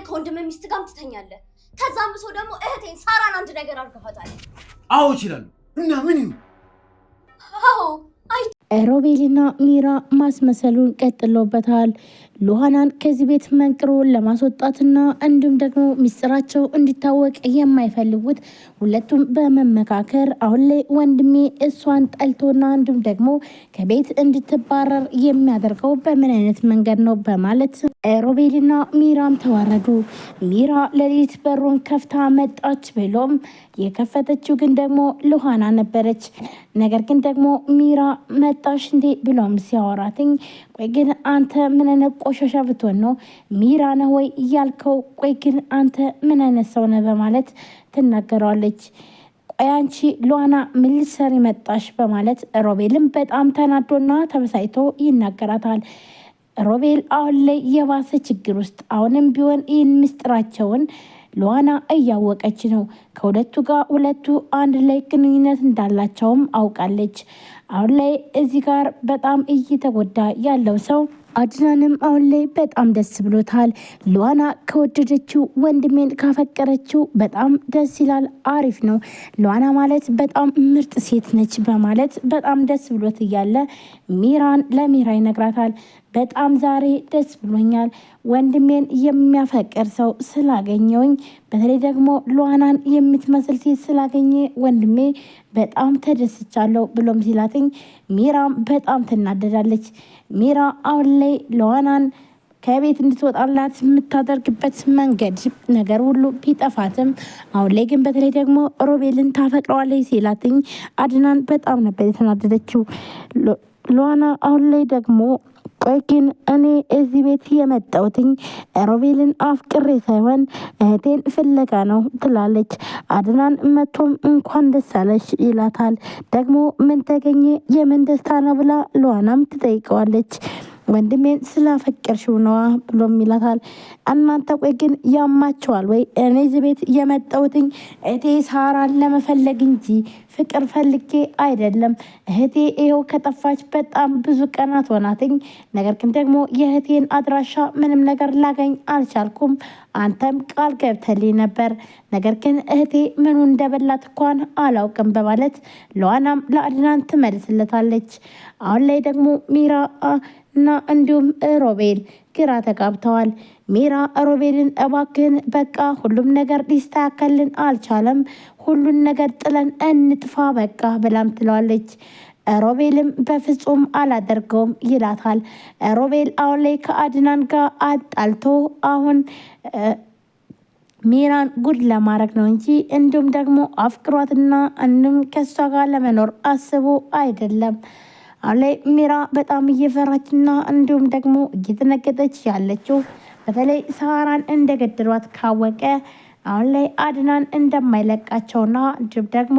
ከወንድም ሚስት ጋር ትተኛለህ። ከዛም ብሶ ደግሞ እህቴን ሳራን አንድ ነገር አድርገዋታል። አዎ ይችላል እና ምን ይሁን? አዎ ሮቤልና ሚራ ማስመሰሉን ቀጥሎበታል። ሉሃናን ከዚህ ቤት መንቅሮ ለማስወጣትና እንዲሁም ደግሞ ሚስጥራቸው እንዲታወቅ የማይፈልጉት ሁለቱም በመመካከር አሁን ላይ ወንድሜ እሷን ጠልቶና እንዲሁም ደግሞ ከቤት እንድትባረር የሚያደርገው በምን አይነት መንገድ ነው በማለት ሮቤልና ሚራም ተዋረዱ። ሚራ ሌሊት በሩን ከፍታ መጣች ብሎም የከፈተችው ግን ደግሞ ሉሃና ነበረች። ነገር ግን ደግሞ ሚራ መጣሽ እንዴ ብሎም ሲያወራትኝ ቆይ ግን አንተ ምን አይነት ቆሻሻ ብትሆን ነው ሚራ ነህ ወይ እያልከው? ቆይ ግን አንተ ምን አይነት ሰው ነህ በማለት ትናገረዋለች። ቆይ አንቺ ሉሃና ምን ልትሰሪ መጣሽ በማለት ሮቤልም በጣም ተናዶና ተበሳይቶ ይናገራታል። ሮቤል አሁን ላይ የባሰ ችግር ውስጥ አሁንም ቢሆን ይህን ምስጢራቸውን ሉሃና እያወቀች ነው። ከሁለቱ ጋር ሁለቱ አንድ ላይ ግንኙነት እንዳላቸውም አውቃለች። አሁን ላይ እዚህ ጋር በጣም እየተጎዳ ያለው ሰው አድናንም አሁን ላይ በጣም ደስ ብሎታል። ሉሃና ከወደደችው ወንድሜን ካፈቀረችው በጣም ደስ ይላል፣ አሪፍ ነው። ሉሃና ማለት በጣም ምርጥ ሴት ነች በማለት በጣም ደስ ብሎት እያለ ሚራን ለሚራ ይነግራታል። በጣም ዛሬ ደስ ብሎኛል ወንድሜን የሚያፈቅር ሰው ስላገኘውኝ፣ በተለይ ደግሞ ሉሃናን የምትመስል ሴት ስላገኘ ወንድሜ በጣም ተደስቻለሁ ብሎም ሲላትኝ ሚራም በጣም ትናደዳለች። ሚራ አሁን ላይ ሉሃናን ከቤት እንድትወጣላት የምታደርግበት መንገድ ነገር ሁሉ ቢጠፋትም አሁን ላይ ግን በተለይ ደግሞ ሮቤልን ታፈቅረዋለች ሲላትኝ አድናን በጣም ነበር የተናደደችው። ሉሃና አሁን ላይ ደግሞ ቆይ ግን እኔ እዚህ ቤት የመጣሁትኝ ሮቤልን አፍቅሬ ሳይሆን እህቴን ፍለጋ ነው ትላለች። አድናን መቶም እንኳን ደስ አለሽ ይላታል። ደግሞ ምን ተገኘ የምን ደስታ ነው ብላ ሉሃናም ትጠይቀዋለች። ወንድሜን ስላፈቀርሽው ነዋ ብሎም ይላታል። እናንተ ቆይ ግን ያማቸዋል ወይ? እኔ እዚህ ቤት የመጣሁትኝ እህቴ ሳራን ለመፈለግ እንጂ ፍቅር ፈልጌ አይደለም። እህቴ ይኸው ከጠፋች በጣም ብዙ ቀናት ሆናትኝ። ነገር ግን ደግሞ የእህቴን አድራሻ ምንም ነገር ላገኝ አልቻልኩም። አንተም ቃል ገብተልኝ ነበር፣ ነገር ግን እህቴ ምኑ እንደበላት እንኳን አላውቅም በማለት ሉሃናም ለአድናን ትመልስለታለች። አሁን ላይ ደግሞ ሚራ እና እንዲሁም ሮቤል ግራ ተጋብተዋል። ሚራ ሮቤልን እባክህን በቃ ሁሉም ነገር ሊስተካከልን አልቻለም፣ ሁሉን ነገር ጥለን እንጥፋ በቃ ብላም ትለዋለች። ሮቤልም በፍጹም አላደርገውም ይላታል። ሮቤል አሁን ላይ ከአድናን ጋር አጣልቶ አሁን ሚራን ጉድ ለማድረግ ነው እንጂ እንዲሁም ደግሞ አፍቅሯትና እንዲሁም ከሷ ጋር ለመኖር አስቦ አይደለም። አሁን ላይ ሚራ በጣም እየፈራችና እንዲሁም ደግሞ እየተነገጠች ያለችው በተለይ ሳራን እንደገደሏት ካወቀ አሁን ላይ አድናን እንደማይለቃቸውና እንዲሁም ደግሞ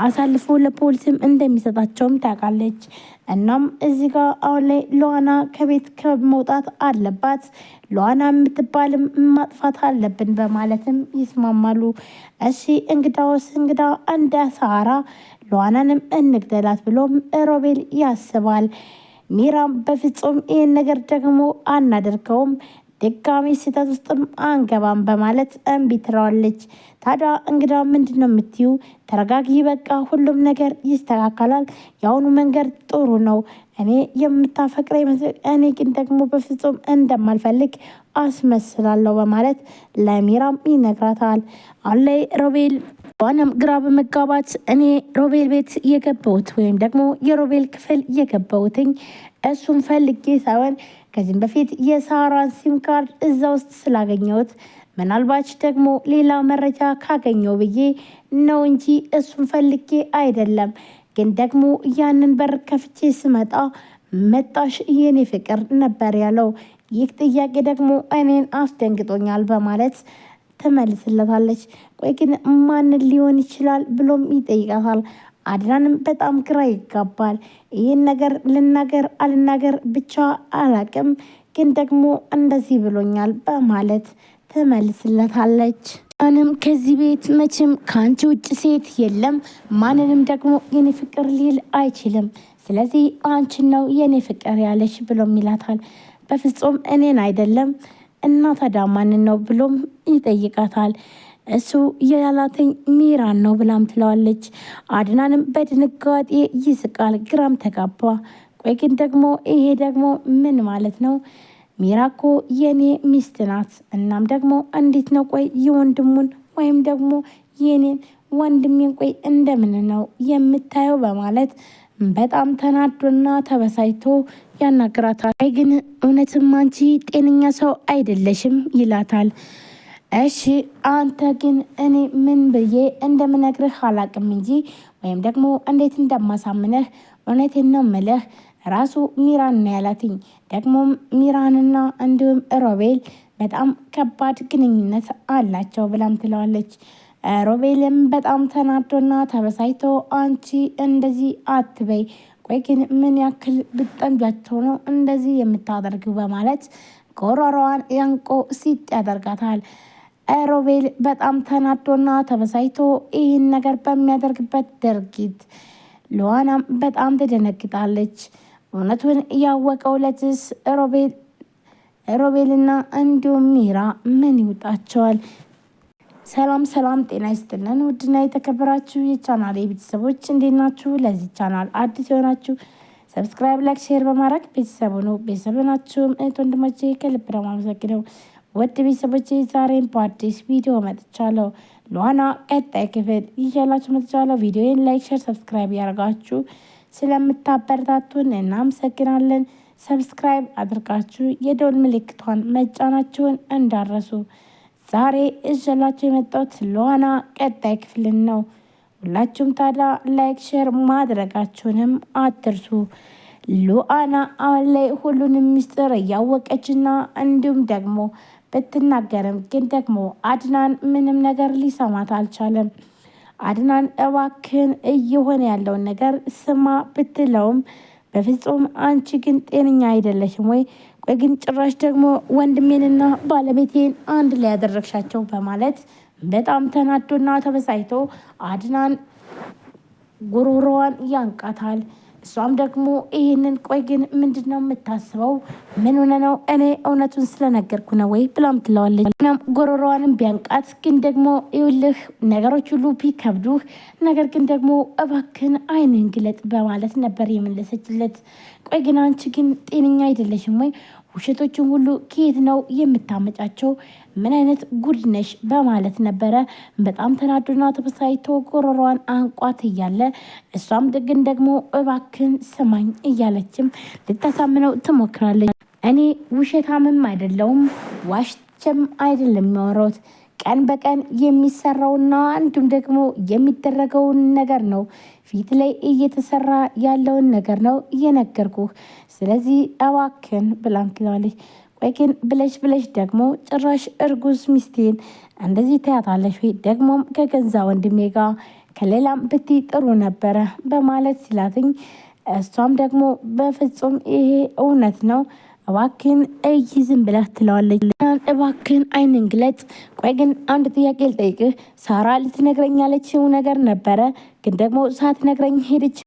አሳልፎ ለፖሊስም እንደሚሰጣቸውም ታውቃለች። እናም እዚህ ጋር አሁን ላይ ሉሃና ከቤት ከመውጣት አለባት፣ ሉሃና የምትባልም ማጥፋት አለብን በማለትም ይስማማሉ። እሺ እንግዳውስ እንግዳ እንደ ሳራ ሉሃናንም እንግደላት ብሎም ሮቤል ያስባል። ሚራም በፍጹም ይህን ነገር ደግሞ አናደርገውም፣ ድጋሚ ስህተት ውስጥም አንገባም በማለት እምቢ ትለዋለች። ታዲያ እንግዳ ምንድን ነው የምትዩ? ተረጋጊ፣ በቃ ሁሉም ነገር ይስተካከላል። የአሁኑ መንገድ ጥሩ ነው። እኔ የምታፈቅረ እኔ ግን ደግሞ በፍጹም እንደማልፈልግ አስመስላለሁ በማለት ለሚራም ይነግራታል። አሁን ላይ ሮቤል ዋናም ግራ በመጋባት እኔ ሮቤል ቤት የገባሁት ወይም ደግሞ የሮቤል ክፍል የገባሁትኝ እሱን ፈልጌ ሳይሆን ከዚህም በፊት የሳራን ሲም ካርድ እዛ ውስጥ ስላገኘሁት ምናልባች ደግሞ ሌላ መረጃ ካገኘው ብዬ ነው እንጂ እሱን ፈልጌ አይደለም። ግን ደግሞ ያንን በር ከፍቼ ስመጣ መጣሽ የኔ ፍቅር ነበር ያለው። ይህ ጥያቄ ደግሞ እኔን አስደንግጦኛል በማለት ትመልስለታለች። ቆይ ግን ማንን ሊሆን ይችላል ብሎም ይጠይቃታል። አድናንም በጣም ግራ ይጋባል። ይህን ነገር ልናገር አልናገር ብቻ አላቅም፣ ግን ደግሞ እንደዚህ ብሎኛል በማለት ትመልስለታለች። እኔም ከዚህ ቤት መቼም ከአንቺ ውጭ ሴት የለም፣ ማንንም ደግሞ የኔ ፍቅር ሊል አይችልም፣ ስለዚህ አንቺን ነው የኔ ፍቅር ያለሽ ብሎም ይላታል። በፍጹም እኔን አይደለም እና ታዲያ ማንን ነው ብሎም ይጠይቃታል። እሱ ያላተኝ ሚራን ነው ብላም ትለዋለች። አድናንም በድንጋጤ ይስቃል፣ ግራም ተጋባ። ቆይ ግን ደግሞ ይሄ ደግሞ ምን ማለት ነው? ሚራ እኮ የኔ ሚስት ናት። እናም ደግሞ እንዴት ነው ቆይ የወንድሙን ወይም ደግሞ የኔን ወንድሜን ቆይ እንደምን ነው የምታየው? በማለት በጣም ተናዶና ተበሳይቶ ያናግራታል። አይ ግን እውነትም አንቺ ጤነኛ ሰው አይደለሽም ይላታል። እሺ አንተ ግን እኔ ምን ብዬ እንደምነግርህ አላቅም እንጂ ወይም ደግሞ እንዴት እንደማሳምነህ እውነቴን ነው ምልህ ራሱ ሚራን ነው ያላትኝ። ደግሞም ሚራንና እንዲሁም ሮቤል በጣም ከባድ ግንኙነት አላቸው ብላም ትለዋለች። ሮቤልም በጣም ተናዶና ተበሳይቶ አንቺ እንደዚህ አትበይ፣ ቆይ ግን ምን ያክል ብጠምጃቸው ነው እንደዚህ የምታደርጊው? በማለት ጎሮሮዋን ያንቆ ሲጥ ያደርጋታል። ሮቤል በጣም ተናዶና ተበሳይቶ ይህን ነገር በሚያደርግበት ድርጊት ሉዋናም በጣም ትደነግጣለች። እውነቱን ያወቀው ለትስ ሮቤልና እንዲሁም ሚራ ምን ይውጣቸዋል? ሰላም ሰላም፣ ጤና ይስጥልን ውድና የተከበራችሁ የቻናል ቤተሰቦች እንዴት ናችሁ? ለዚህ ቻናል አዲስ የሆናችሁ ሰብስክራይብ፣ ላይክ፣ ሼር በማድረግ ቤተሰቡ ነው። ቤተሰብ ናችሁም እህት ወንድሞቼ ከልብ ነው የማመሰግነው። ውድ ቤተሰቦቼ ዛሬም በአዲስ ቪዲዮ መጥቻለሁ። ሉዋና ቀጣይ ክፍል ይዤላችሁ መጥቻለሁ። ቪዲዮን ላይክ፣ ሼር፣ ሰብስክራይብ ያደርጋችሁ ስለምታበረታቱን እናመሰግናለን። ሰብስክራይብ አድርጋችሁ የደወል ምልክቷን መጫናችሁን እንዳረሱ። ዛሬ ይዤላችሁ የመጣሁት ሉዋና ቀጣይ ክፍልን ነው። ሁላችሁም ታዲያ ላይክ ሼር ማድረጋችሁንም አትርሱ። ሉዋና አሁን ላይ ሁሉንም ሚስጥር እያወቀችና እንዲሁም ደግሞ ብትናገርም ግን ደግሞ አድናን ምንም ነገር ሊሰማት አልቻለም። አድናን እባክህን እየሆነ ያለውን ነገር ስማ ብትለውም በፍጹም አንቺ ግን ጤነኛ አይደለሽም ወይ? ቆይ ግን ጭራሽ ደግሞ ወንድሜንና ባለቤቴን አንድ ላይ ያደረግሻቸው በማለት በጣም ተናዶና ተበሳይቶ አድናን ጉሮሮዋን ያንቃታል። እሷም ደግሞ ይህንን ቆይ ግን ምንድን ነው የምታስበው? ምን ሆነ ነው? እኔ እውነቱን ስለነገርኩ ነው ወይ ብላም ትለዋለች። ጎሮሮዋንም ቢያንቃት ግን ደግሞ ይኸውልህ ነገሮች ሁሉ ቢከብዱህ፣ ነገር ግን ደግሞ እባክን አይንን ግለጥ በማለት ነበር የመለሰችለት። ቆይ ግን አንቺ ግን ጤነኛ አይደለሽም ወይ? ውሸቶችን ሁሉ ከየት ነው የምታመጫቸው? ምን አይነት ጉድ ነሽ? በማለት ነበረ በጣም ተናዶና ተበሳይቶ ጎሮሮዋን አንቋት እያለ እሷም ግን ደግሞ እባክን ስማኝ እያለችም ልታሳምነው ትሞክራለች። እኔ ውሸታምም አይደለውም ዋሽቼም አይደለም የሚያወራውት ቀን በቀን የሚሰራውና እንዲሁም ደግሞ የሚደረገውን ነገር ነው። ፊት ላይ እየተሰራ ያለውን ነገር ነው እየነገርኩህ። ስለዚህ እባክን ብላም ትለዋለች። ቆይ ግን ብለሽ ደግሞ ጭራሽ እርጉዝ ሚስቴን እንደዚህ ታያታለሽ ወይ? ደግሞም ከገዛ ወንድሜ ጋር ከሌላም ብትይ ጥሩ ነበረ በማለት ሲላትኝ እሷም ደግሞ በፍጹም ይሄ እውነት ነው እባክን ዝም ብለህ ትለዋለች። እባክን አይንን ግለጥ። ቆይ ግን አንድ ጥያቄ ልጠይቅህ። ሳራ ልትነግረኝ ያለችው ነገር ነበረ፣ ግን ደግሞ ሳትነግረኝ ሄደች